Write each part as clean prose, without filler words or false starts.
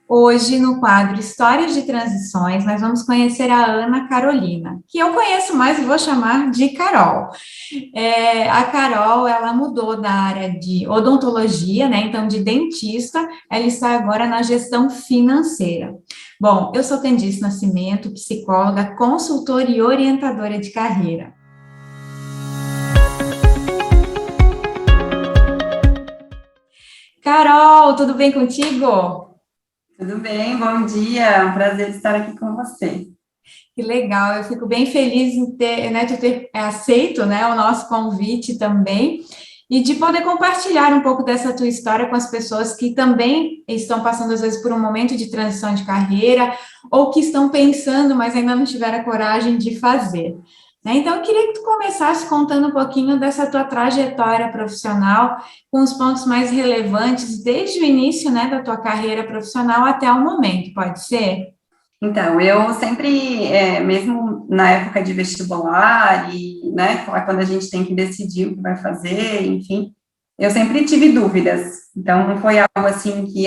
Hoje, no quadro Histórias de Transições, nós vamos conhecer a Ana Carolina, que eu conheço mais e vou chamar de Carol. A Carol, ela mudou da área de odontologia, né? Então, de dentista, ela está agora na gestão financeira. Bom, eu sou Candice Nascimento, psicóloga, consultora e orientadora de carreira. Carol, tudo bem contigo? Tudo bem, bom dia, é um prazer estar aqui com você. Que legal, eu fico bem feliz em ter, né, de ter aceito, né, o nosso convite também e de poder compartilhar um pouco dessa tua história com as pessoas que também estão passando, às vezes, por um momento de transição de carreira ou que estão pensando, mas ainda não tiveram a coragem de fazer. Né? Então, eu queria que tu começasse contando um pouquinho dessa tua trajetória profissional, com os pontos mais relevantes desde o início, né, da tua carreira profissional até o momento, pode ser? Então, eu sempre, mesmo na época de vestibular e, né, quando a gente tem que decidir o que vai fazer, enfim, eu sempre tive dúvidas. Então, não foi algo assim que,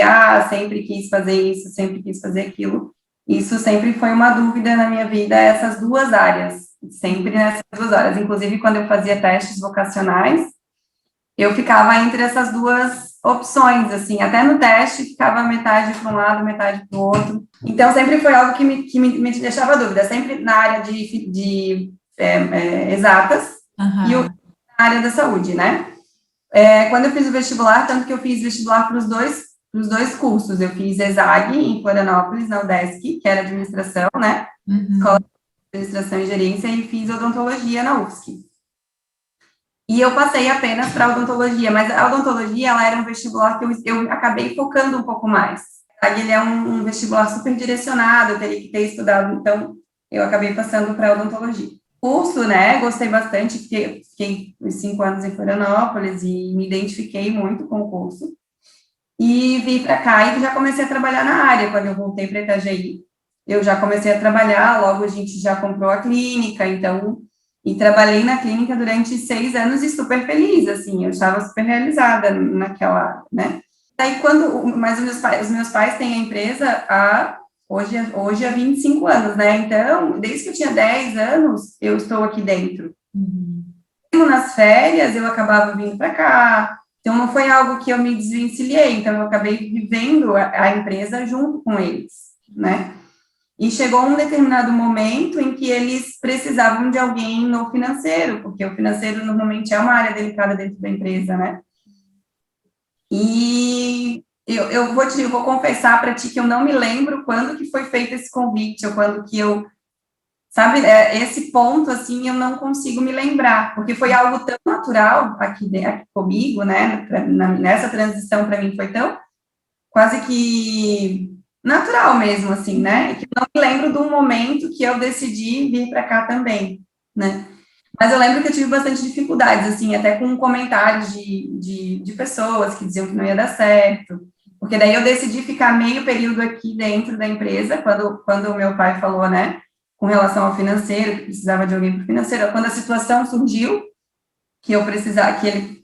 sempre quis fazer isso, sempre quis fazer aquilo. Isso sempre foi uma dúvida na minha vida, essas duas áreas, sempre nessas duas áreas. Inclusive, quando eu fazia testes vocacionais, eu ficava entre essas duas opções, assim, até no teste ficava metade para um lado, metade para o outro. Então, sempre foi algo que me deixava dúvida, sempre na área de exatas e Aham. na área da saúde, né? Quando eu fiz o vestibular, tanto que eu fiz vestibular para os dois cursos, eu fiz ESAG em Florianópolis, na UDESC, que era administração, né? Escola Uhum. de Administração e Gerência, e fiz odontologia na UFSC. E eu passei apenas para odontologia, mas a odontologia, ela era um vestibular que eu acabei focando um pouco mais. Ele é um vestibular super direcionado, eu teria que ter estudado, então eu acabei passando para odontologia. Curso, né, gostei bastante, fiquei os 5 anos em Florianópolis e me identifiquei muito com o curso. E vim para cá e já comecei a trabalhar na área, quando eu voltei para Itajaí. Eu já comecei a trabalhar, logo a gente já comprou a clínica, então e trabalhei na clínica durante 6 anos e super feliz, assim, eu estava super realizada naquela, né? Daí quando, mas os meus pais têm a empresa hoje há 25 anos, né? Então, desde que eu tinha 10 anos, eu estou aqui dentro. Uhum. Mesmo nas férias, eu acabava vindo para cá. Então, não foi algo que eu me desvencilhei. Então, eu acabei vivendo a empresa junto com eles, né? E chegou um determinado momento em que eles precisavam de alguém no financeiro, porque o financeiro normalmente é uma área delicada dentro da empresa, né? E eu vou confessar para ti que eu não me lembro quando que foi feito esse convite, ou quando que eu, sabe, esse ponto, assim, eu não consigo me lembrar, porque foi algo tão natural aqui comigo, né, nessa transição para mim foi tão quase que natural mesmo, assim, né? Que eu não me lembro de um momento que eu decidi vir para cá também, né? Mas eu lembro que eu tive bastante dificuldades, assim, até com comentários de pessoas que diziam que não ia dar certo, porque daí eu decidi ficar meio período aqui dentro da empresa, quando o meu pai falou, né, com relação ao financeiro, que precisava de alguém para o financeiro, quando a situação surgiu, que eu precisava, que ele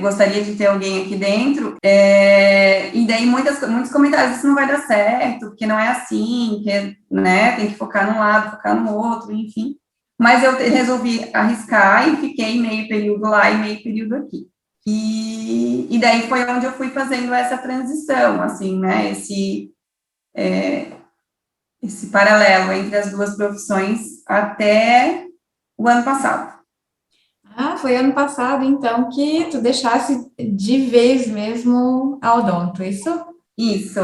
gostaria de ter alguém aqui dentro, e daí muitos comentários, isso não vai dar certo, porque não é assim, que, né, tem que focar num lado, focar no outro, enfim. Mas eu resolvi arriscar e fiquei meio período lá e meio período aqui. E daí foi onde eu fui fazendo essa transição, assim, né, esse paralelo entre as duas profissões até o ano passado. Ah, foi ano passado, então, que tu deixasse de vez mesmo a odonto, isso? Isso.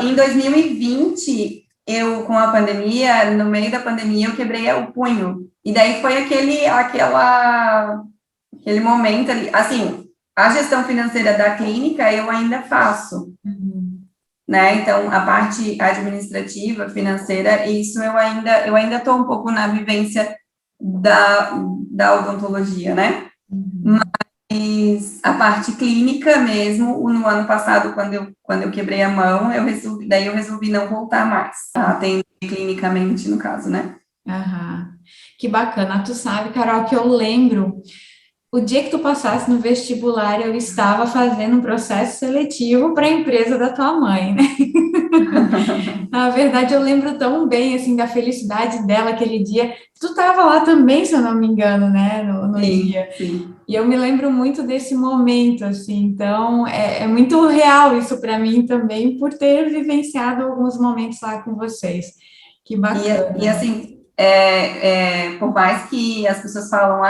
Em 2020, eu, com a pandemia, no meio da pandemia, eu quebrei o punho. E daí foi aquele momento ali. Assim, a gestão financeira da clínica eu ainda faço, Uhum. né? Então, a parte administrativa, financeira, isso eu ainda estou um pouco na vivência da, da odontologia, né? Uhum. A parte clínica mesmo, no ano passado, quando eu quebrei a mão, daí eu resolvi não voltar mais a atender clinicamente, no caso, né? Aham. Que bacana. Tu sabe, Carol, que eu lembro, o dia que tu passasse no vestibular, eu estava fazendo um processo seletivo para a empresa da tua mãe, né? Na verdade, eu lembro tão bem, assim, da felicidade dela aquele dia. Tu estava lá também, se eu não me engano, né, no Sim, dia. sim. E eu me lembro muito desse momento, assim, então é muito real isso para mim também, por ter vivenciado alguns momentos lá com vocês. Que E bacana. assim, por mais que as pessoas falam,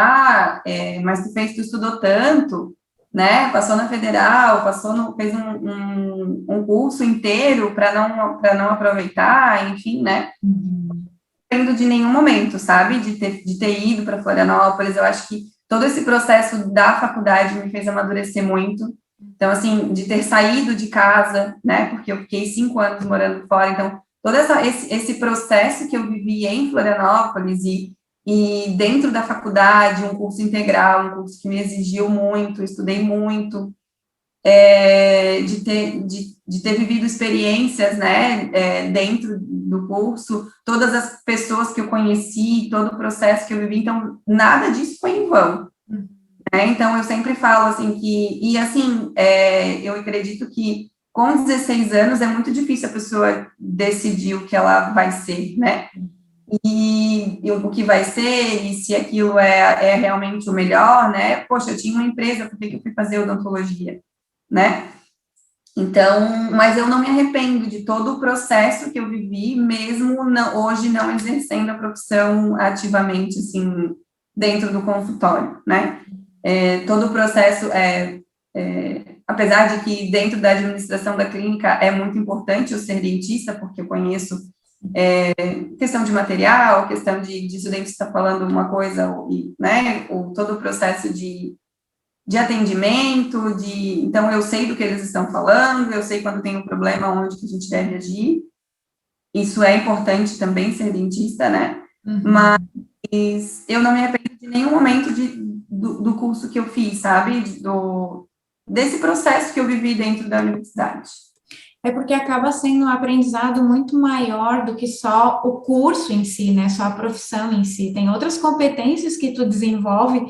mas tu estudou tanto, né? Passou na federal, fez um curso inteiro para não aproveitar, enfim, né? Uhum. Não de nenhum momento, sabe? De ter ido para Florianópolis, eu acho que todo esse processo da faculdade me fez amadurecer muito. Então, assim, de ter saído de casa, né? Porque eu fiquei 5 anos morando fora, então todo esse processo que eu vivi em Florianópolis e dentro da faculdade, um curso integral, um curso que me exigiu muito, estudei muito, de ter vivido experiências, né, dentro do curso, todas as pessoas que eu conheci, todo o processo que eu vivi, então, nada disso foi em vão, né, então, eu sempre falo, assim, eu acredito que com 16 anos é muito difícil a pessoa decidir o que ela vai ser, né, e o que vai ser, e se aquilo é realmente o melhor, né, poxa, eu tinha uma empresa, por que eu fui fazer odontologia, né, então, mas eu não me arrependo de todo o processo que eu vivi, mesmo hoje não exercendo a profissão ativamente, assim, dentro do consultório, né? Todo o processo, apesar de que dentro da administração da clínica é muito importante eu ser dentista, porque eu conheço questão de material, questão se o dentista está falando uma coisa, né? Todo o processo de atendimento, então eu sei do que eles estão falando, eu sei quando tem um problema, onde que a gente deve agir, isso é importante também ser dentista, né, Uhum. mas eu não me arrependo de nenhum momento do curso que eu fiz, sabe, desse processo que eu vivi dentro da universidade. É porque acaba sendo um aprendizado muito maior do que só o curso em si, né? Só a profissão em si. Tem outras competências que tu desenvolve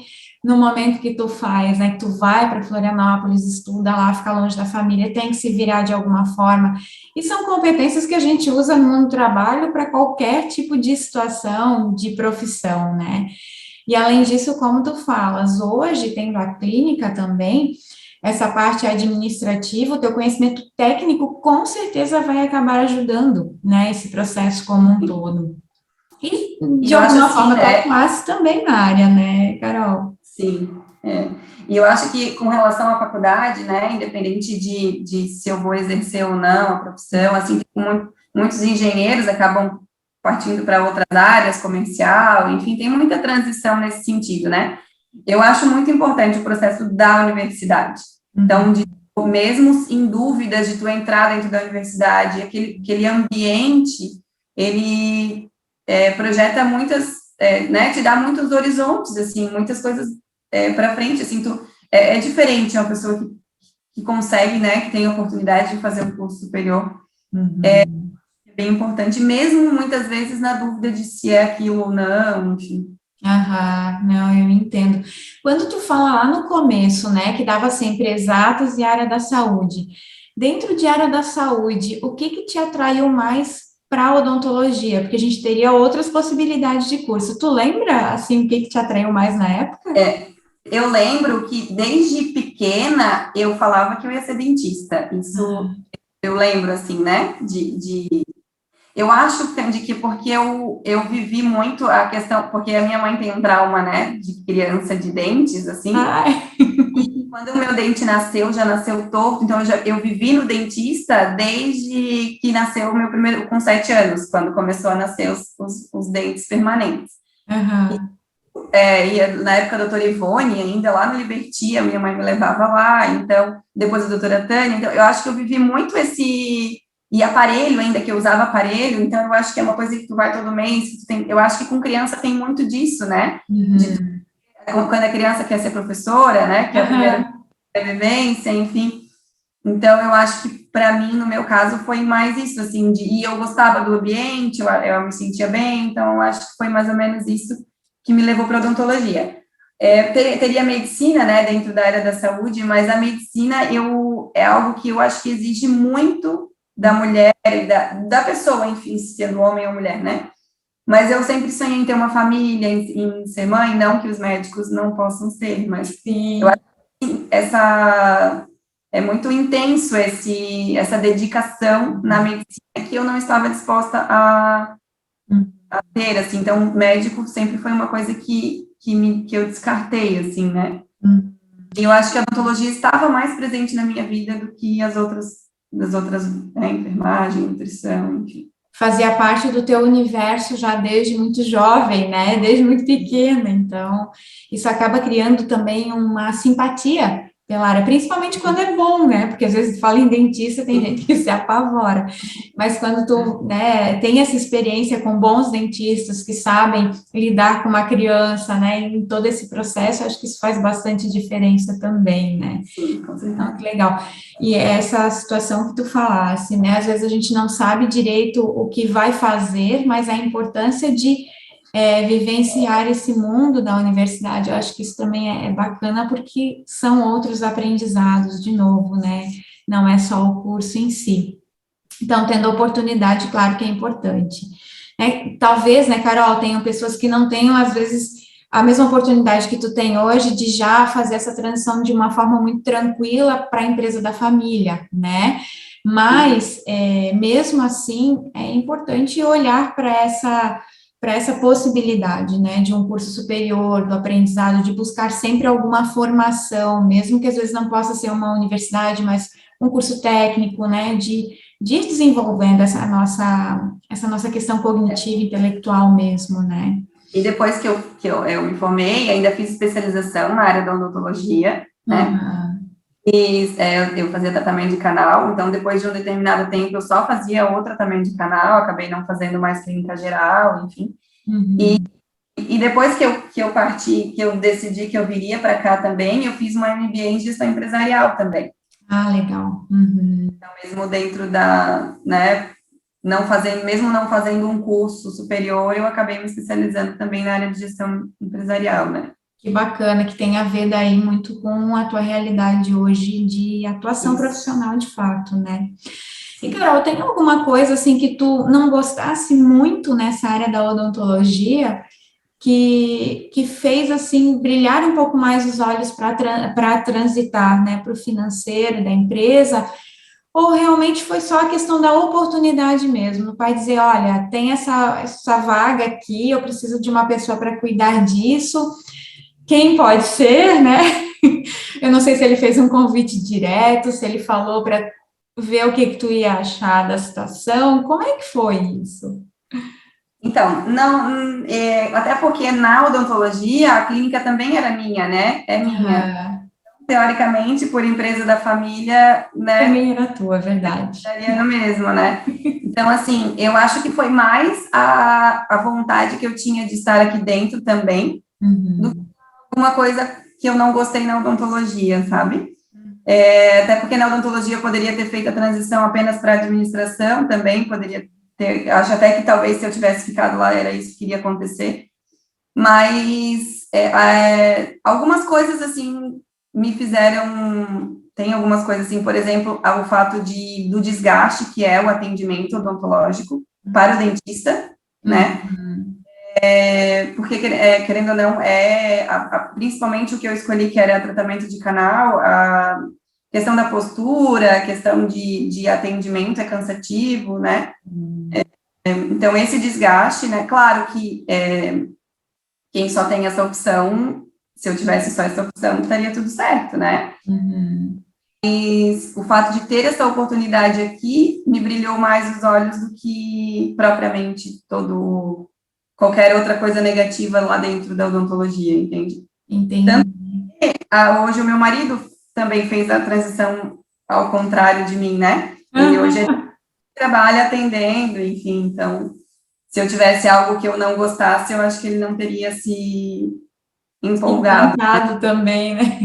no momento que tu faz, né? Que tu vai para Florianópolis, estuda lá, fica longe da família, tem que se virar de alguma forma. E são competências que a gente usa no trabalho para qualquer tipo de situação, de profissão, né? E além disso, como tu falas, hoje, tendo a clínica também, essa parte administrativa, o teu conhecimento técnico com certeza vai acabar ajudando, né, esse processo como um todo. E, E de eu acho alguma assim, forma, tu né, atuasse também na área, né, Carol? sim, e eu acho que com relação à faculdade, né, independente de se eu vou exercer ou não a profissão, assim, muitos engenheiros acabam partindo para outras áreas, comercial, enfim, tem muita transição nesse sentido, né? Eu acho muito importante o processo da universidade. Então, mesmo em dúvidas de tu entrar dentro da universidade, aquele ambiente, ele projeta né, te dá muitos horizontes, assim, muitas coisas para frente, assim, é diferente uma pessoa que consegue, né, que tem a oportunidade de fazer um curso superior, Uhum. é bem importante, mesmo muitas vezes na dúvida de se é aquilo ou não, enfim. Aham, não, eu entendo. Quando tu fala lá no começo, né, que dava sempre exatas e área da saúde, dentro de área da saúde, o que que te atraiu mais para a odontologia? Porque a gente teria outras possibilidades de curso. Tu lembra, assim, o que que te atraiu mais na época? Eu lembro que desde pequena eu falava que eu ia ser dentista, isso eu lembro, assim, né, eu acho de que porque eu vivi muito a questão, porque a minha mãe tem um trauma, né, de criança de dentes, assim, Ai, e quando o meu dente nasceu, já nasceu torto, então eu vivi no dentista desde que nasceu o meu primeiro, com 7 anos, quando começou a nascer os dentes permanentes. aham. Na época da doutora Ivone, ainda lá no Liberty, a minha mãe me levava lá, então, depois a doutora Tânia, então, eu acho que eu vivi muito e aparelho ainda, que eu usava aparelho, então eu acho que é uma coisa que tu vai todo mês, eu acho que com criança tem muito disso, né, Uhum. quando a criança quer ser professora, né, que é a primeira Aham. vivência, enfim, então eu acho que para mim, no meu caso, foi mais isso, assim, e eu gostava do ambiente, eu me sentia bem, então eu acho que foi mais ou menos isso que me levou para odontologia. Teria medicina, né, dentro da área da saúde, mas a medicina é algo que eu acho que exige muito da mulher, da pessoa, enfim, sendo homem ou mulher, né? Mas eu sempre sonhei em ter uma família, em ser mãe, não que os médicos não possam ser, mas Sim. eu acho que é muito intenso essa dedicação na medicina que eu não estava disposta a ter, assim, então médico sempre foi uma coisa que eu descartei, assim, né? E eu acho que a odontologia estava mais presente na minha vida do que as outras, né, enfermagem, nutrição, enfim. Fazia parte do teu universo já desde muito jovem, né? Desde muito pequena. Então, isso acaba criando também uma simpatia pela área, principalmente quando é bom, né? Porque às vezes fala em dentista, tem gente que se apavora. Mas quando tu, né, tem essa experiência com bons dentistas que sabem lidar com uma criança, né, em todo esse processo, acho que isso faz bastante diferença também, né? Sim, com certeza. Ah, que legal. E essa situação que tu falasse, né? Às vezes a gente não sabe direito o que vai fazer, mas a importância de vivenciar esse mundo da universidade, eu acho que isso também é bacana, porque são outros aprendizados, de novo, né? Não é só o curso em si. Então, tendo oportunidade, claro que é importante. Né? Talvez, né, Carol, tenham pessoas que não tenham, às vezes, a mesma oportunidade que tu tem hoje de já fazer essa transição de uma forma muito tranquila para a empresa da família, né? Mas, mesmo assim, é importante olhar para essa possibilidade, né, de um curso superior, do aprendizado, de buscar sempre alguma formação, mesmo que às vezes não possa ser uma universidade, mas um curso técnico, né, de ir desenvolvendo essa nossa questão cognitiva, intelectual mesmo, né? E depois que eu me formei, ainda fiz especialização na área da odontologia, né? Eu fazia tratamento de canal, então depois de um determinado tempo eu só fazia o tratamento de canal, acabei não fazendo mais clínica geral, enfim. E depois que eu parti, que eu decidi que eu viria para cá também, eu fiz uma MBA em gestão empresarial também. Ah, legal. Então, mesmo dentro né, mesmo não fazendo um curso superior, eu acabei me especializando também na área de gestão empresarial, né? Que bacana, que tem a ver daí muito com a tua realidade hoje de atuação profissional de fato, né? E, Carol, tem alguma coisa assim que tu não gostasse muito nessa área da odontologia que fez assim brilhar um pouco mais os olhos para transitar, né, para o financeiro da empresa? Ou realmente foi só a questão da oportunidade mesmo? O pai dizer, olha, tem essa vaga aqui, eu preciso de uma pessoa para cuidar disso. Quem pode ser, né? Eu não sei se ele fez um convite direto, se ele falou para ver o que tu ia achar da situação. Como é que foi isso? Então, não, até porque na odontologia a clínica também era minha, né? É minha. Teoricamente, por empresa da família, né? Também era tua, é verdade. Seria no mesmo, né? Então, assim, eu acho que foi mais a vontade que eu tinha de estar aqui dentro também, do que uma coisa que eu não gostei na odontologia, sabe? Até porque na odontologia eu poderia ter feito a transição apenas para administração também, poderia ter, acho até que talvez se eu tivesse ficado lá era isso que iria acontecer, mas algumas coisas, assim, me fizeram, tem algumas coisas, assim, por exemplo, o fato do desgaste que é o atendimento odontológico para o dentista, né? Porque, querendo ou não, principalmente o que eu escolhi, que era tratamento de canal, a questão da postura, a questão de atendimento é cansativo, né? Então, esse desgaste, né? Claro que quem só tem essa opção, se eu tivesse só essa opção, estaria tudo certo, né? Mas o fato de ter essa oportunidade aqui me brilhou mais os olhos do que propriamente qualquer outra coisa negativa lá dentro da odontologia, entende? Entendi. Tanto que, hoje o meu marido também fez a transição ao contrário de mim, né? Ele hoje trabalha atendendo, enfim, então, se eu tivesse algo que eu não gostasse, eu acho que ele não teria se empolgado. Encantado também, né?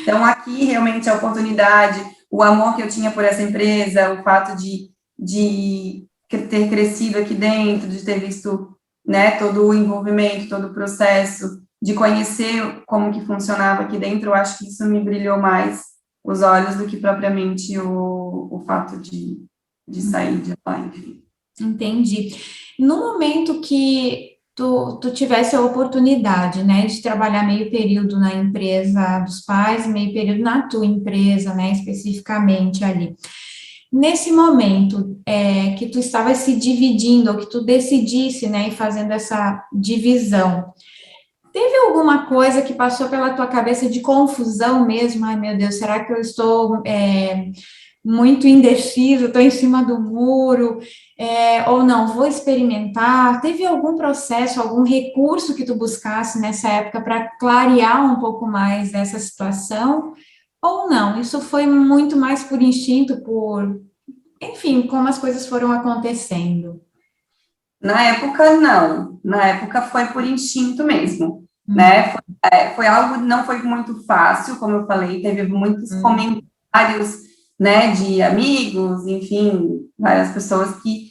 Então, aqui, realmente, a oportunidade, o amor que eu tinha por essa empresa, o fato de ter crescido aqui dentro, de ter visto, né, todo o envolvimento, todo o processo, de conhecer como que funcionava aqui dentro, eu acho que isso me brilhou mais os olhos do que propriamente o fato de sair de lá, enfim. Entendi. No momento que tu tivesse a oportunidade, né, de trabalhar meio período na empresa dos pais, meio período na tua empresa, né, especificamente ali. Nesse momento que tu estava se dividindo, ou que tu decidisse, né, e fazendo essa divisão, teve alguma coisa que passou pela tua cabeça de confusão mesmo? Ai, meu Deus, será que eu estou muito indeciso, estou em cima do muro, ou não, vou experimentar? Teve algum processo, algum recurso que tu buscasse nessa época para clarear um pouco mais essa situação? Ou não? Isso foi muito mais por instinto, enfim, como as coisas foram acontecendo. Na época, não. Na época foi por instinto mesmo, né? Foi algo, não foi muito fácil, como eu falei, teve muitos comentários, né, de amigos, enfim, várias pessoas que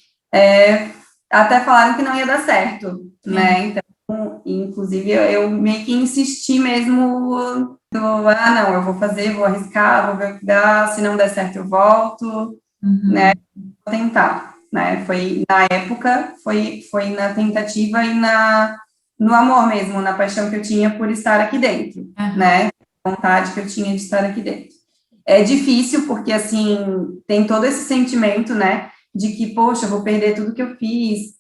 até falaram que não ia dar certo, né? Então, inclusive, eu meio que insisti mesmo não, eu vou fazer, vou arriscar, vou ver o que dá, se não der certo eu volto, né? Vou tentar. Né? Foi na época, foi na tentativa e no amor mesmo, na paixão que eu tinha por estar aqui dentro, né? A vontade que eu tinha de estar aqui dentro. É difícil porque assim tem todo esse sentimento, né? De que poxa, eu vou perder tudo que eu fiz.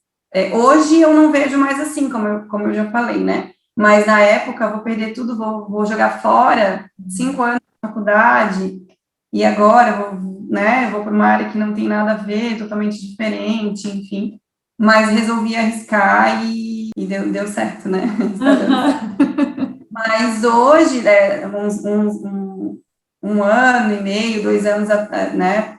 Hoje eu não vejo mais assim, como eu já falei, né? Mas na época vou perder tudo, vou jogar fora 5 anos de faculdade e agora eu vou para uma área que não tem nada a ver, totalmente diferente, enfim. Mas resolvi arriscar e deu certo, né? Mas hoje, um ano e meio, 2 anos, né?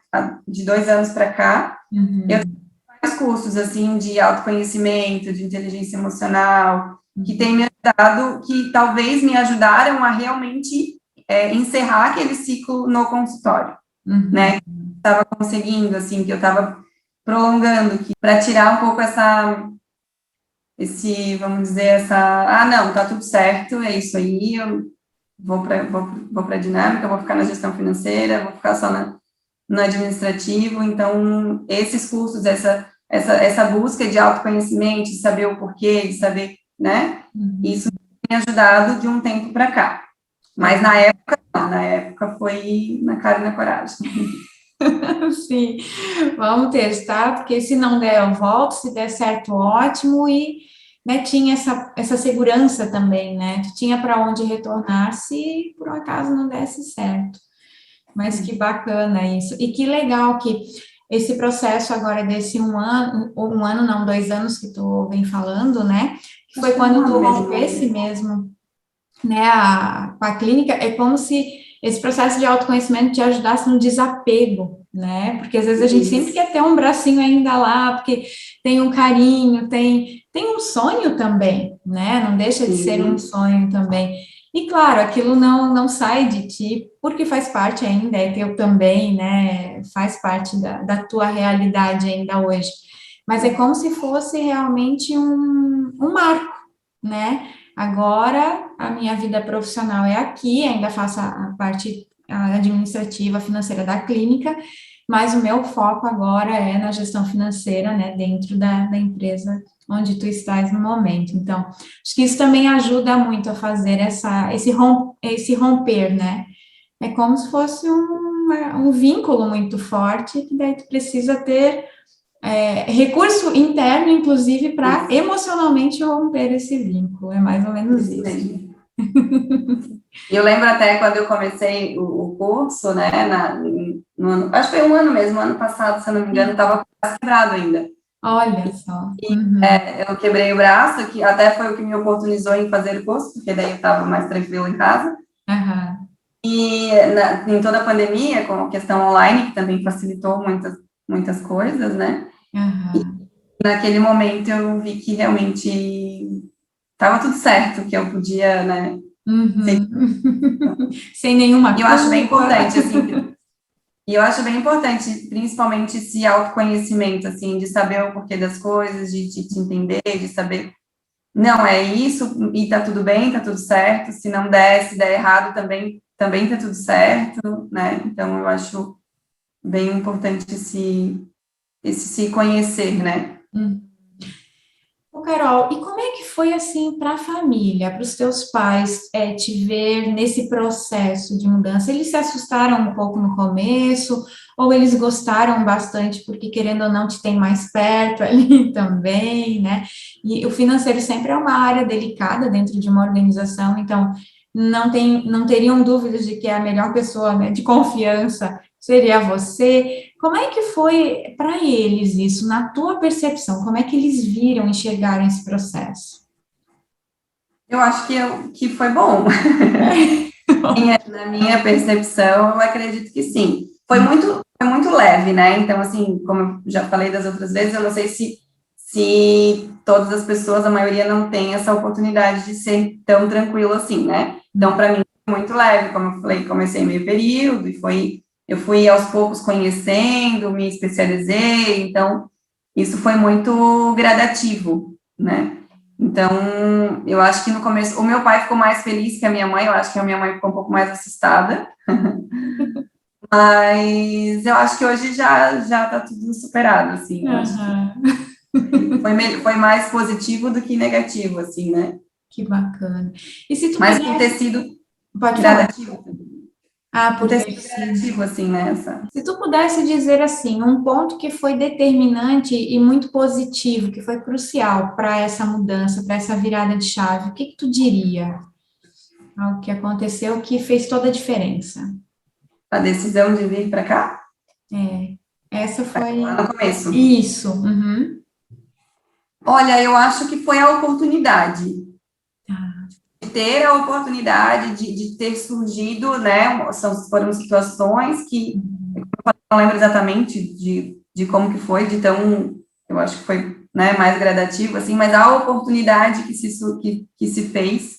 De 2 anos para cá, eu tenho vários cursos, assim, de autoconhecimento, de inteligência emocional, que tem me ajudado, que talvez me ajudaram a realmente encerrar aquele ciclo no consultório, né? Estava conseguindo, assim, que eu estava prolongando, para tirar um pouco vamos dizer, não, tá tudo certo, é isso aí, eu vou para a dinâmica, vou ficar na gestão financeira, vou ficar só no administrativo, então, esses cursos, essa busca de autoconhecimento, de saber o porquê, de saber, né, isso tem ajudado de um tempo para cá. Mas na época foi na cara e na coragem. Sim, vamos testar, porque se não der, eu volto, se der certo, ótimo, e né, tinha essa segurança também, né? Tu tinha para onde retornar se por um acaso não desse certo. Mas que bacana isso. E que legal que esse processo agora desse um ano não, 2 anos que tu vem falando, né? Que foi quando tu rompesse mesmo, né, com a clínica, é como se esse processo de autoconhecimento te ajudasse no desapego, né? Porque às vezes a gente sempre quer ter um bracinho ainda lá, porque tem um carinho, tem um sonho também, né? Não deixa de ser um sonho também. E claro, aquilo não sai de ti, porque faz parte ainda, é teu também, né? Faz parte da tua realidade ainda hoje. Mas é como se fosse realmente um marco, né? Agora, a minha vida profissional é aqui, ainda faço a parte administrativa, financeira da clínica, mas o meu foco agora é na gestão financeira, né, dentro da empresa onde tu estás no momento. Então, acho que isso também ajuda muito a fazer esse romper, né? É como se fosse um vínculo muito forte, que daí tu precisa ter recurso interno, inclusive, para emocionalmente romper esse vínculo. É mais ou menos isso. E eu lembro até quando eu comecei o curso, né, no ano, acho que foi um ano mesmo, ano passado, se eu não me engano, estava quase quebrado ainda. Olha só. Eu quebrei o braço, que até foi o que me oportunizou em fazer o curso, porque daí eu estava mais tranquila em casa. E em toda a pandemia, com a questão online, que também facilitou muitas coisas, né? E naquele momento eu vi que realmente estava tudo certo, que eu podia, né? Sem nenhuma culpa. E eu acho bem importante, assim, e eu acho bem importante, principalmente esse autoconhecimento, assim, de saber o porquê das coisas, de te entender, de saber, não, é isso, e tá tudo bem, tá tudo certo, se não der, se der errado também, também tá tudo certo, né? Então, eu acho bem importante esse se conhecer, né? Ô, Carol, e como é que foi assim para a família, para os teus pais, te ver nesse processo de mudança? Eles se assustaram um pouco no começo, ou eles gostaram bastante, porque querendo ou não te tem mais perto ali também, né? E o financeiro sempre é uma área delicada dentro de uma organização, então não teriam dúvidas de que a melhor pessoa, né, de confiança seria você. Como é que foi para eles isso, na tua percepção? Como é que eles viram, enxergaram esse processo? Eu acho que foi bom. Na minha percepção, eu acredito que sim. Foi muito leve, né? Então, assim, como eu já falei das outras vezes, eu não sei se todas as pessoas, a maioria não tem essa oportunidade de ser tão tranquilo assim, né? Então, para mim, foi muito leve, como eu falei, comecei meio período eu fui aos poucos conhecendo, me especializei, então, isso foi muito gradativo, né? Então, eu acho que no começo, o meu pai ficou mais feliz que a minha mãe, eu acho que a minha mãe ficou um pouco mais assustada, mas eu acho que hoje já tá tudo superado, assim, eu acho que Aham, foi mais positivo do que negativo, assim, né? que bacana. E se tu Mas por ter pudesse, sido pode falar. gradativo, Ah, por por ter ter sido sido. gradativo, assim, né? Essa. Se tu pudesse dizer assim, um ponto que foi determinante e muito positivo, que foi crucial para essa mudança, para essa virada de chave, o que que tu diria? Algo que aconteceu que fez toda a diferença. A decisão de vir para cá, Essa lá foi no começo. isso. Uhum. Olha, eu acho que foi a oportunidade, de ter a oportunidade de ter surgido, né? Foram situações que não lembro exatamente de como que foi, de tão, eu acho que foi, né, mais gradativo, assim, mas a oportunidade que se fez,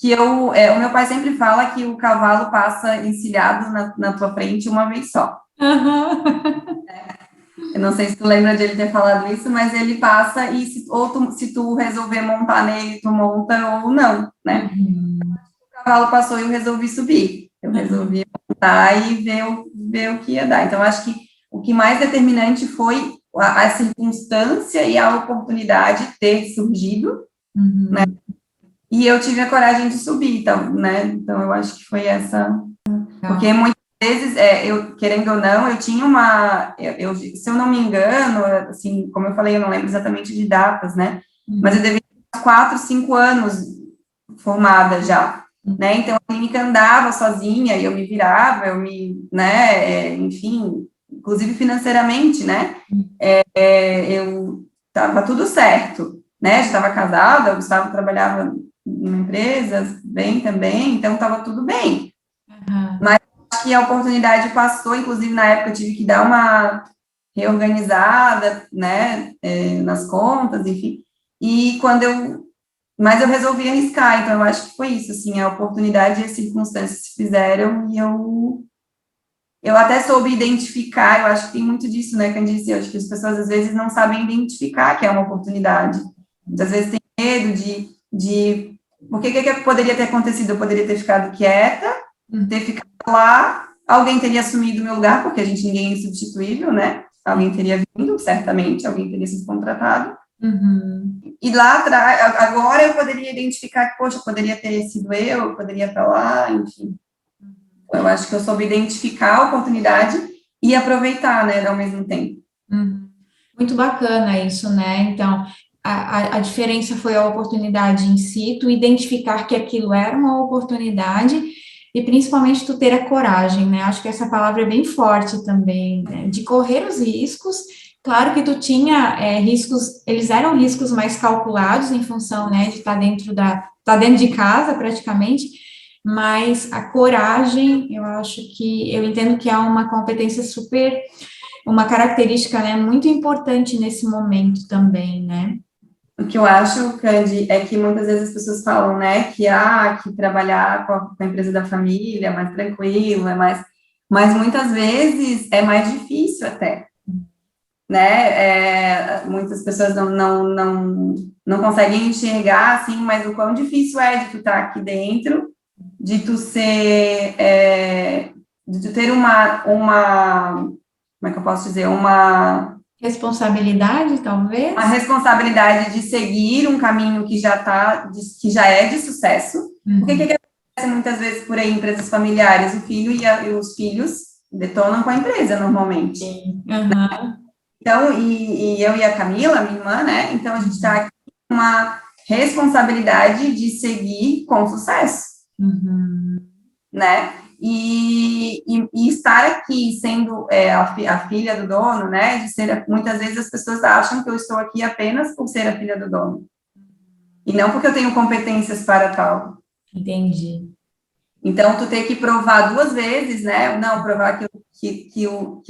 o meu pai sempre fala que o cavalo passa encilhado na tua frente uma vez só. Aham. Eu não sei se tu lembra de ele ter falado isso, mas ele passa e se tu resolver montar nele, tu monta ou não, né? Uhum. O cavalo passou e eu resolvi subir. Eu resolvi montar e ver o que ia dar. Então, acho que o que mais determinante foi a circunstância e a oportunidade ter surgido, né? Uhum. E eu tive a coragem de subir, então, né? Então, eu acho que foi essa. Porque Legal. muitas vezes, eu, querendo ou não, eu tinha se eu não me engano, assim, como eu falei, eu não lembro exatamente de datas, né? Mas eu Uhum. devia ter 4, 5 anos formada já, né? Então, a clínica andava sozinha e eu me virava, né? Enfim, inclusive financeiramente, né? Eu estava tudo certo, né? Já estava casada, o Gustavo trabalhava em uma empresa bem também, então estava tudo bem. Aham. Acho que a oportunidade passou, inclusive na época eu tive que dar uma reorganizada, né? Nas contas, enfim. E mas eu resolvi arriscar, então eu acho que foi isso, assim, a oportunidade e as circunstâncias se fizeram e eu até soube identificar, eu acho que tem muito disso, né, Candice, eu acho que as pessoas às vezes não sabem identificar que é uma oportunidade, muitas vezes tem medo porque o que poderia ter acontecido? Eu poderia ter ficado quieta, ter Uhum. ficado lá, alguém teria assumido o meu lugar, porque ninguém é insubstituível, né, alguém teria vindo, certamente, alguém teria sido contratado, Uhum. e lá atrás, agora eu poderia identificar que, poxa, poderia ter sido eu poderia estar lá, enfim. Eu acho que eu soube identificar a oportunidade e aproveitar, né, ao mesmo tempo. Uhum. Muito bacana isso, né? Então, a diferença foi a oportunidade em si, tu identificar que aquilo era uma oportunidade e principalmente tu ter a coragem, né? Acho que essa palavra é bem forte também, né? De correr os riscos. Claro que tu tinha riscos, eles eram riscos mais calculados em função, né, de estar estar dentro de casa praticamente, mas a coragem, eu acho que, eu entendo que é uma competência super uma característica, né, muito importante nesse momento também, né? O que eu acho, Candy, é que muitas vezes as pessoas falam, né, que trabalhar com a empresa da família é mais tranquilo, mas muitas vezes é mais difícil até, né? Muitas pessoas não conseguem enxergar, assim, mas o quão difícil é de tu estar aqui dentro, de tu ser, de tu ter como é que eu posso dizer, Responsabilidade, talvez? uma responsabilidade de seguir um caminho que já é de sucesso. Porque o que acontece muitas vezes por aí em empresas familiares? O filho e os filhos detonam com a empresa, normalmente. Sim. Uhum. Então, e eu e a Camila, minha irmã, né? Então, a gente está aqui com uma responsabilidade de seguir com sucesso, né? E estar aqui sendo a filha do dono, né? De ser, muitas vezes as pessoas acham que eu estou aqui apenas por ser a filha do dono, e não porque eu tenho competências para tal. Entendi. Então, tu tem que provar duas vezes, né? Não, provar que a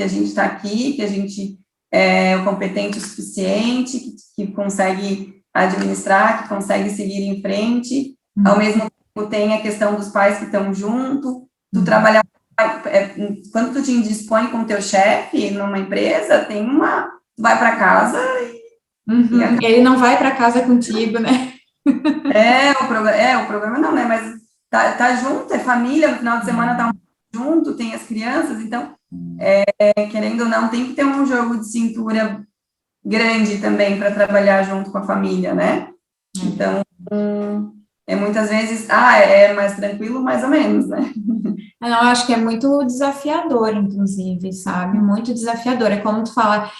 gente está aqui, que a gente é o competente o suficiente, que consegue administrar, que consegue seguir em frente. Ao mesmo tempo, tem a questão dos pais que estão junto. Tu trabalhar, quando tu te indispõe com o teu chefe numa empresa, tu vai para casa Ele não vai para casa contigo, né? o problema não, né? Mas tá junto, é família, no final de semana tá junto, tem as crianças, então, querendo ou não, tem que ter um jogo de cintura grande também para trabalhar junto com a família, né? Então, muitas vezes, é mais tranquilo, mais ou menos, né? Eu acho que é muito desafiador, inclusive, sabe? Muito desafiador. É como tu fala,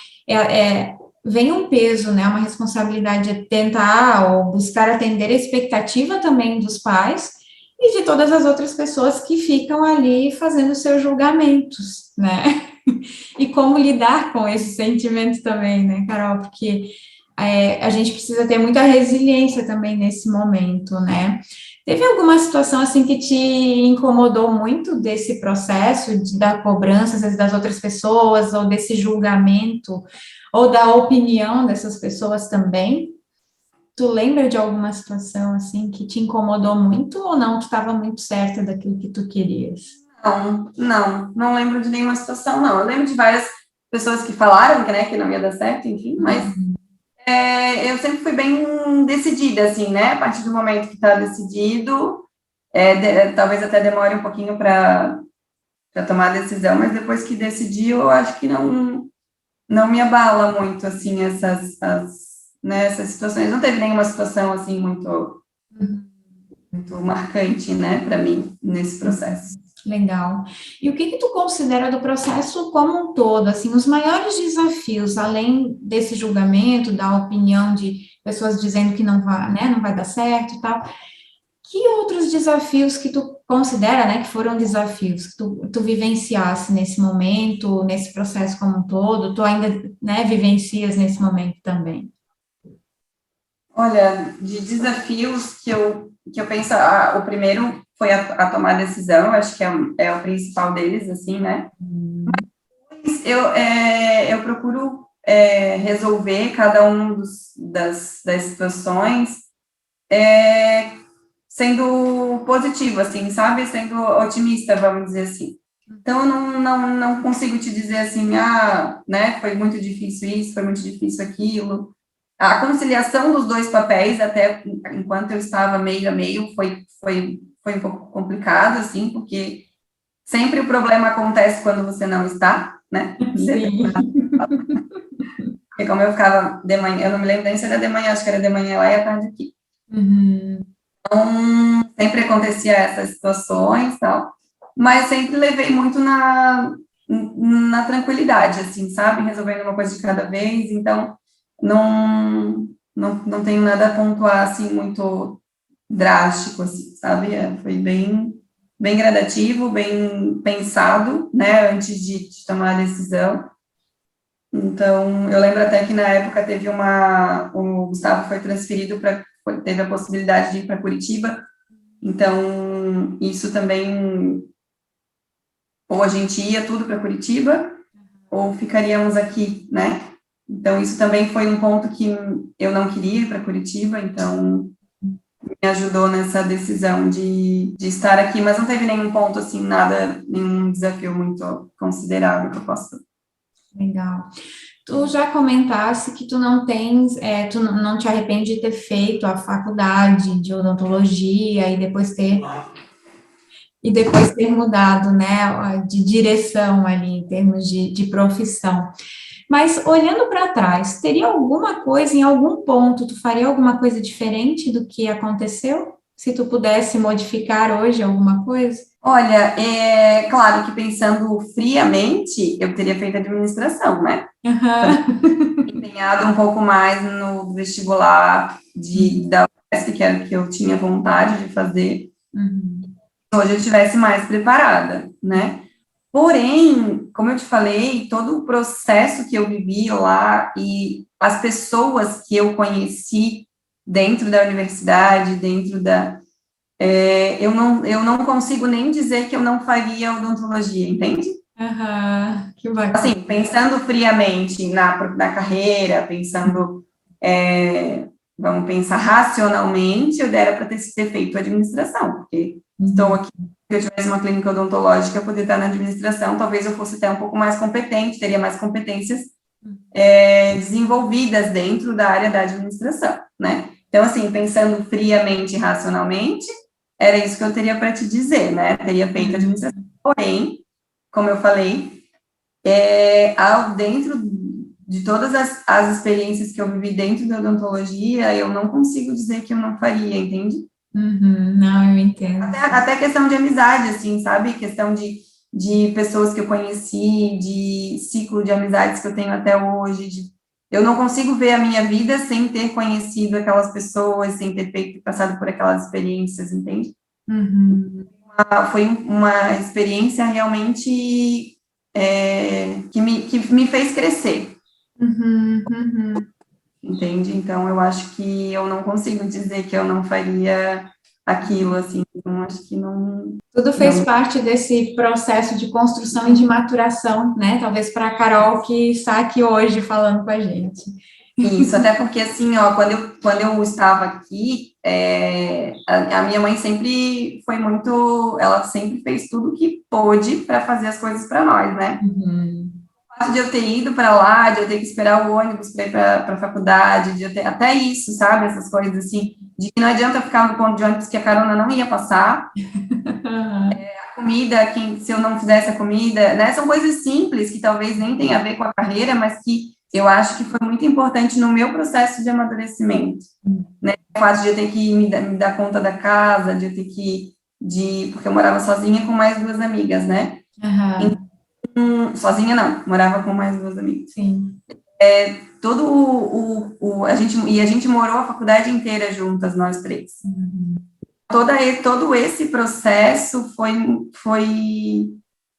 vem um peso, né? Uma responsabilidade de tentar ou buscar atender a expectativa também dos pais e de todas as outras pessoas que ficam ali fazendo seus julgamentos, né? E como lidar com esse sentimento também, né, Carol? Porque a gente precisa ter muita resiliência também nesse momento, né? Teve alguma situação assim que te incomodou muito desse processo da cobrança, às vezes, das outras pessoas, ou desse julgamento, ou da opinião dessas pessoas também? Tu lembra de alguma situação assim que te incomodou muito ou não? Tu estava muito certa daquilo que tu querias? Não lembro de nenhuma situação, não. Eu lembro de várias pessoas que falaram que, né, que não ia dar certo, enfim, mas eu sempre fui bem decidida, assim, né? A partir do momento que está decidido, talvez até demore um pouquinho para tomar a decisão, mas depois que decidiu, eu acho que não me abala muito, assim, essas situações. Não teve nenhuma situação, assim, muito marcante, né, para mim, nesse processo. Legal. E o que tu considera do processo como um todo, assim, os maiores desafios, além desse julgamento, da opinião de pessoas dizendo que não vai, né, não vai dar certo e tal, que outros desafios que tu considera, né, que foram desafios que tu vivenciasse nesse momento, nesse processo como um todo, tu ainda, né, vivencias nesse momento também? Olha, de desafios que eu penso, o primeiro foi a tomar a decisão, acho que é o principal deles, assim, né? Mas eu procuro resolver cada um das situações sendo positivo, assim, sabe? Sendo otimista, vamos dizer assim. Então, eu não consigo te dizer assim, né, foi muito difícil isso, foi muito difícil aquilo. A conciliação dos dois papéis, até enquanto eu estava meio a meio, foi um pouco complicado, assim, porque sempre o problema acontece quando você não está, né? Sim. Porque como eu ficava de manhã, eu não me lembro nem se era de manhã, acho que era de manhã lá e à tarde aqui. Então, sempre acontecia essas situações, tal, mas sempre levei muito na tranquilidade, assim, sabe? Resolvendo uma coisa de cada vez, então não tenho nada a pontuar, assim, muito drástico, assim, sabe? Foi bem gradativo, bem pensado, né, antes de tomar a decisão. Então, eu lembro até que na época o Gustavo foi transferido teve a possibilidade de ir para Curitiba, então isso também, ou a gente ia tudo para Curitiba, ou ficaríamos aqui, né? Então, isso também foi um ponto que eu não queria ir para Curitiba, então me ajudou nessa decisão de estar aqui, mas não teve nenhum ponto, assim, nenhum desafio muito considerável que eu possa. Legal. Tu já comentaste que tu não tens, tu não te arrepende de ter feito a faculdade de odontologia e depois ter e depois ter mudado, né, de direção ali, em termos de profissão. Mas, olhando para trás, teria alguma coisa, em algum ponto, tu faria alguma coisa diferente do que aconteceu? Se tu pudesse modificar hoje alguma coisa? Olha, é claro que pensando friamente, eu teria feito administração, né? Uhum. Empenhado um pouco mais no vestibular da UESP, que era o que eu tinha vontade de fazer, Uhum. hoje eu estivesse mais preparada, né? Porém, como eu te falei, todo o processo que eu vivi lá e as pessoas que eu conheci dentro da universidade, eu não consigo nem dizer que eu não faria odontologia, entende? Uhum. Que bacana. Assim, pensando friamente na carreira, pensando, vamos pensar racionalmente, eu dera para ter feito administração, porque estou aqui, se eu tivesse uma clínica odontológica, eu poderia estar na administração, talvez eu fosse até um pouco mais competente, teria mais competências desenvolvidas dentro da área da administração, né? Então, assim, pensando friamente e racionalmente, era isso que eu teria para te dizer, né? Teria feito administração. Porém, como eu falei, dentro de todas as experiências que eu vivi dentro da odontologia, eu não consigo dizer que eu não faria, entende? Uhum. Não, eu entendo. Até questão de amizade, assim, sabe? Questão de pessoas que eu conheci, de ciclo de amizades que eu tenho até hoje. Eu não consigo ver a minha vida sem ter conhecido aquelas pessoas, sem ter passado por aquelas experiências, entende? Uhum. Foi uma experiência realmente que me fez crescer. Uhum. Uhum. Entende? Então, eu acho que eu não consigo dizer que eu não faria aquilo, assim, então, acho que não... Tudo fez parte desse processo de construção e de maturação, né? Talvez para a Carol que está aqui hoje falando com a gente. Isso, até porque, assim, ó, quando eu estava aqui, a minha mãe sempre foi muito... Ela sempre fez tudo o que pôde para fazer as coisas para nós, né? Uhum. O fato de eu ter ido para lá, de eu ter que esperar o ônibus para ir para a faculdade, de eu ter até isso, sabe? Essas coisas assim, de que não adianta ficar no ponto de ônibus que a carona não ia passar. A comida, se eu não fizesse a comida, né? São coisas simples que talvez nem tenha a ver com a carreira, mas que eu acho que foi muito importante no meu processo de amadurecimento, né? O fato de eu ter que me dar conta da casa, de eu ter porque eu morava sozinha com mais duas amigas, né? Uhum. Sozinha não, morava com mais duas amigas. Sim. A gente morou a faculdade inteira juntas, nós três. Uhum. Todo esse processo foi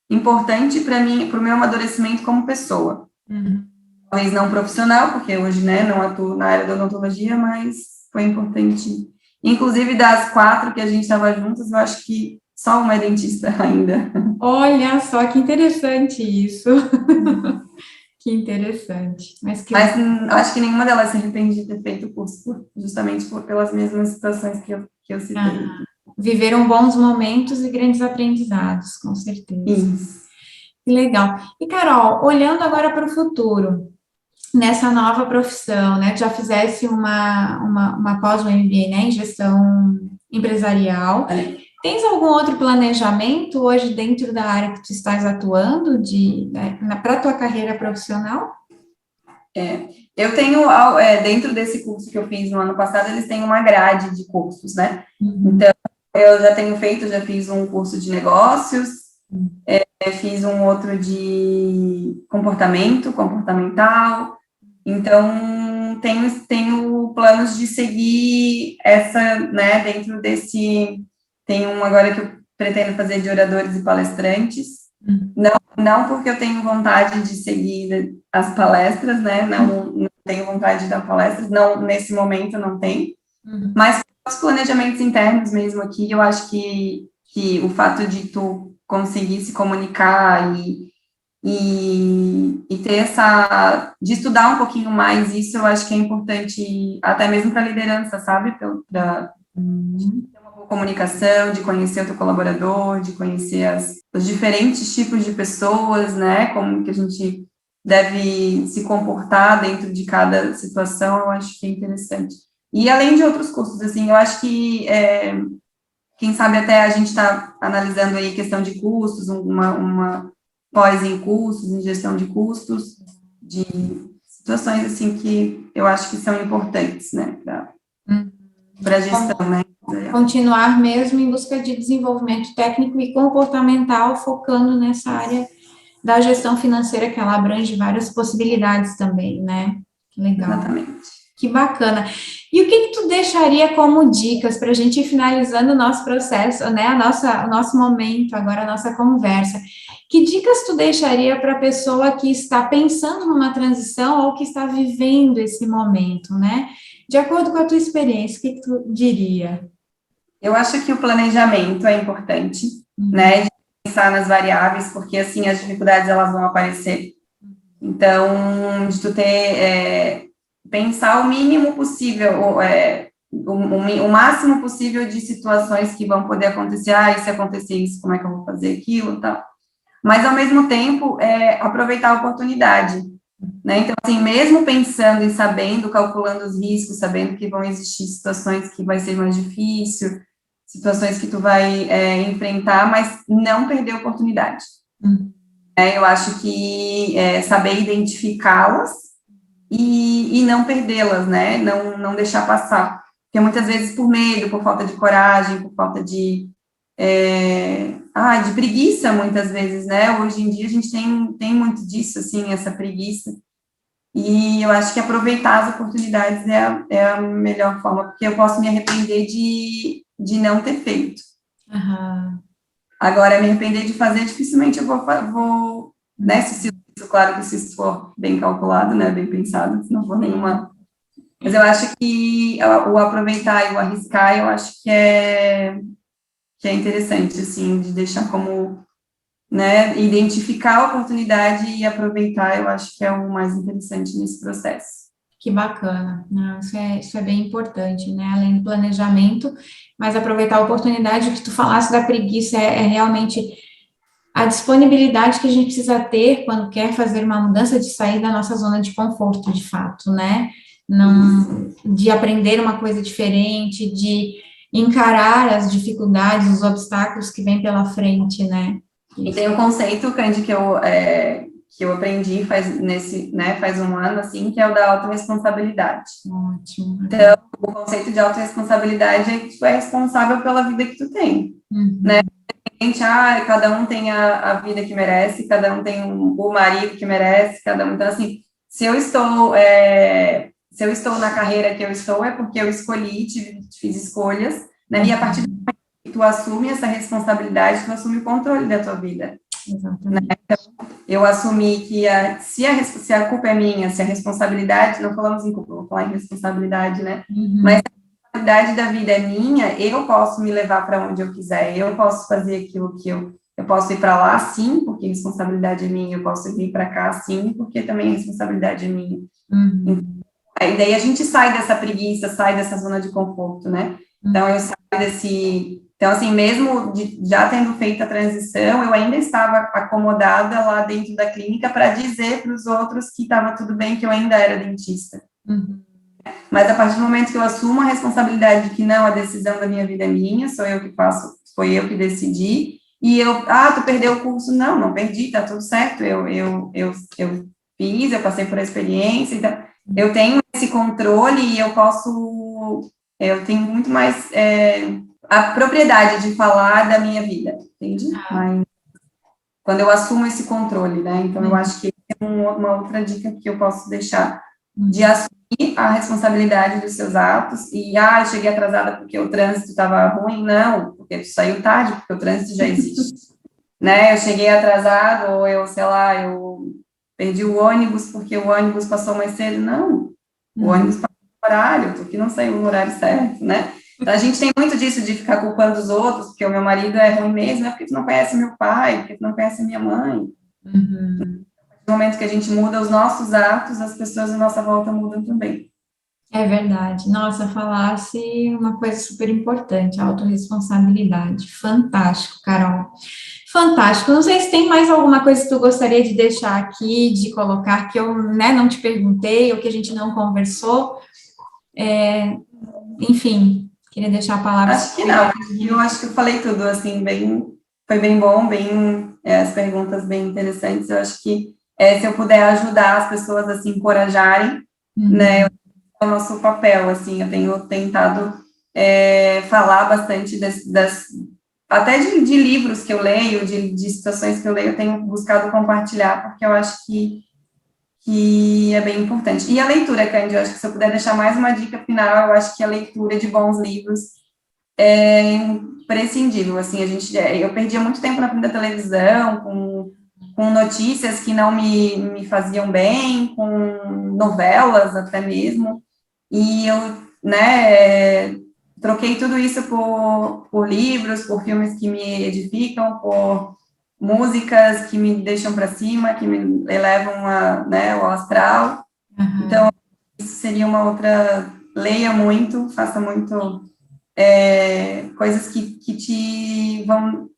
importante para mim, para o meu amadurecimento como pessoa. Uhum. Talvez não profissional, porque hoje, né, não atuo na área da odontologia, mas foi importante. Inclusive, das 4 que a gente estava juntas, eu acho que só uma é dentista ainda. Olha só que interessante isso. Que interessante. Mas eu acho que nenhuma delas se arrepende de ter feito o curso, justamente pelas mesmas situações que eu citei. Viveram bons momentos e grandes aprendizados, com certeza. Isso. Que legal. E, Carol, olhando agora para o futuro, nessa nova profissão, né? Já fizesse uma pós, um MBA, né, em gestão empresarial. Tens algum outro planejamento hoje dentro da área que tu estás atuando para a tua carreira profissional? Eu tenho, dentro desse curso que eu fiz no ano passado, eles têm uma grade de cursos, né? Uhum. Então, já fiz um curso de negócios, fiz um outro de comportamental, então tenho planos de seguir né, dentro desse, tem um agora que eu pretendo fazer de oradores e palestrantes, não porque eu tenho vontade de seguir as palestras, né, não tenho vontade de dar palestras, não, nesse momento não tenho, mas os planejamentos internos mesmo aqui, eu acho que o fato de tu conseguir se comunicar e ter de estudar um pouquinho mais isso, eu acho que é importante, até mesmo para a liderança, sabe, para ter uma boa comunicação, de conhecer o teu colaborador, de conhecer os diferentes tipos de pessoas, né, como que a gente deve se comportar dentro de cada situação, eu acho que é interessante. E além de outros cursos, assim, eu acho que quem sabe até a gente está analisando aí questão de custos, uma pós em custos, em gestão de custos, de situações assim que eu acho que são importantes, né, para a gestão, né. Continuar mesmo em busca de desenvolvimento técnico e comportamental, focando nessa área da gestão financeira, que ela abrange várias possibilidades também, né? Que legal. Exatamente. Que bacana. E o que tu deixaria como dicas para a gente ir finalizando o nosso processo, né? O nosso momento, agora a nossa conversa. Que dicas tu deixaria para a pessoa que está pensando numa transição ou que está vivendo esse momento, né? De acordo com a tua experiência, o que tu diria? Eu acho que o planejamento é importante, né? De pensar nas variáveis, porque assim as dificuldades elas vão aparecer. Então, de tu ter pensar o mínimo possível, o máximo possível de situações que vão poder acontecer. E se acontecer isso, como é que eu vou fazer aquilo, tal. Mas ao mesmo tempo aproveitar a oportunidade, né? Então, assim, mesmo pensando e sabendo, calculando os riscos, sabendo que vão existir situações que vai ser mais difícil, situações que tu vai enfrentar, mas não perder a oportunidade. Eu acho que saber identificá-las e não perdê-las, né? Não deixar passar. Porque muitas vezes por medo, por falta de coragem, por falta de preguiça, muitas vezes, né? Hoje em dia a gente tem muito disso, assim, essa preguiça. E eu acho que aproveitar as oportunidades é a melhor forma, porque eu posso me arrepender de não ter feito. Uhum. Agora, me arrepender de fazer, dificilmente eu vou né, claro que se isso for bem calculado, né, bem pensado, se não for nenhuma... Mas eu acho que o aproveitar e o arriscar, eu acho que é interessante, assim, de deixar como, né, identificar a oportunidade e aproveitar, eu acho que é o mais interessante nesse processo. Que bacana, não, isso é bem importante, né, além do planejamento, mas aproveitar a oportunidade que tu falasse da preguiça é realmente a disponibilidade que a gente precisa ter quando quer fazer uma mudança, de sair da nossa zona de conforto, de fato, né, de aprender uma coisa diferente, de encarar as dificuldades, os obstáculos que vêm pela frente, né. E tem um conceito, Candy, que eu aprendi faz um ano, assim, que é o da autorresponsabilidade. Ótimo. Então, o conceito de autorresponsabilidade é que tu é responsável pela vida que tu tem, né? Cada um tem a vida que merece, cada um tem o marido que merece, cada um... Então, assim, se eu estou na carreira que eu estou, é porque eu escolhi, fiz escolhas, né? E a partir do momento que tu assume essa responsabilidade, tu assume o controle da tua vida. Exatamente. Né? Então, eu assumi que se a culpa é minha, se a responsabilidade, não falamos em culpa, vou falar em responsabilidade, né? Mas se a responsabilidade da vida é minha, eu posso me levar para onde eu quiser, eu posso fazer aquilo que eu posso ir para lá, sim, porque a responsabilidade é minha, eu posso vir para cá, sim, porque também a responsabilidade é minha. E daí a gente sai dessa preguiça, sai dessa zona de conforto, né? Então, eu saio desse... Então, assim, mesmo já tendo feito a transição, eu ainda estava acomodada lá dentro da clínica para dizer para os outros que estava tudo bem, que eu ainda era dentista. Mas a partir do momento que eu assumo a responsabilidade de que não, a decisão da minha vida é minha, sou eu que faço, foi eu que decidi, e tu perdeu o curso. Não perdi, tá tudo certo, eu fiz, eu passei por a experiência, então, eu tenho esse controle e eu tenho muito mais... a propriedade de falar da minha vida, entende? Mas quando eu assumo esse controle, né? Então, eu acho que é uma outra dica que eu posso deixar, de assumir a responsabilidade dos seus atos, e, eu cheguei atrasada porque o trânsito estava ruim, não, porque tu saiu tarde, porque o trânsito já existe, né? Eu cheguei atrasado, ou eu perdi o ônibus porque o ônibus passou mais cedo, não, o ônibus passou no horário, porque não saiu no horário certo, né? Então, a gente tem muito disso de ficar culpando os outros, porque o meu marido é ruim mesmo, é porque tu não conhece meu pai, porque tu não conhece a minha mãe. No momento que a gente muda os nossos atos, as pessoas à nossa volta mudam também. É verdade. Nossa, falasse uma coisa super importante, a autorresponsabilidade. Fantástico, Carol. Fantástico. Não sei se tem mais alguma coisa que tu gostaria de deixar aqui, de colocar, que eu não te perguntei, ou que a gente não conversou. Enfim, Queria deixar a palavra. Acho que não, eu acho que eu falei tudo, assim, foi bem bom, as perguntas bem interessantes. Eu acho que se eu puder ajudar as pessoas a se encorajarem, né, é o nosso papel, assim, eu tenho tentado falar bastante até de livros que eu leio, de situações que eu leio, eu tenho buscado compartilhar, porque eu acho que é bem importante. E a leitura, Cândido, eu acho que se eu puder deixar mais uma dica final, eu acho que a leitura de bons livros é imprescindível, assim, eu perdia muito tempo na frente da televisão, com notícias que não me faziam bem, com novelas até mesmo, e eu, né, troquei tudo isso por livros, por filmes que me edificam, por músicas que me deixam para cima, que me elevam né, o astral. Então, isso seria uma outra, leia muito, faça muito coisas que te vão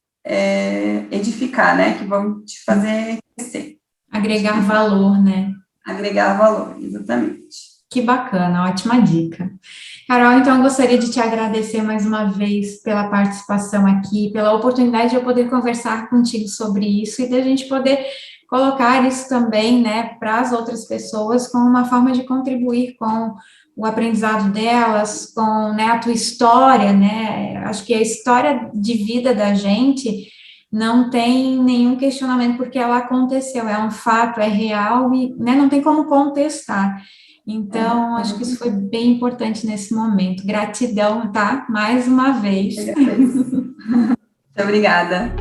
edificar, né, que vão te fazer crescer. Agregar valor, né? Agregar valor, exatamente. Que bacana, ótima dica. Carol, então eu gostaria de te agradecer mais uma vez pela participação aqui, pela oportunidade de eu poder conversar contigo sobre isso e da gente poder colocar isso também, né, para as outras pessoas como uma forma de contribuir com o aprendizado delas, com, né, a tua história, né, acho que a história de vida da gente não tem nenhum questionamento porque ela aconteceu, é um fato, é real e, né, não tem como contestar. Então, acho que isso foi bem importante nesse momento. Gratidão, tá? Mais uma vez. Muito obrigada.